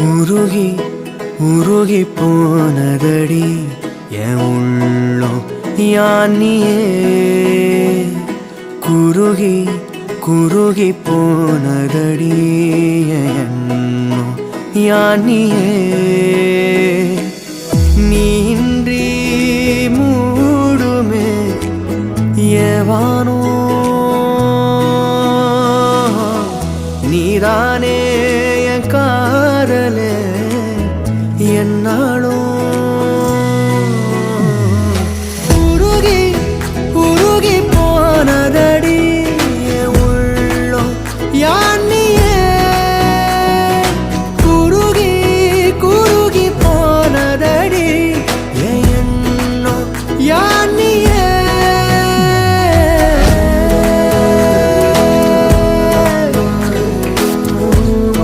உருகி உருகி போனதடி என் உள்ளம் யானியே குருகி குருகி போனதடி என் எண்ணம் யானியே நீன்றி மூடுமே ஏவானோ நீதானே என் காதலே என்னாலும்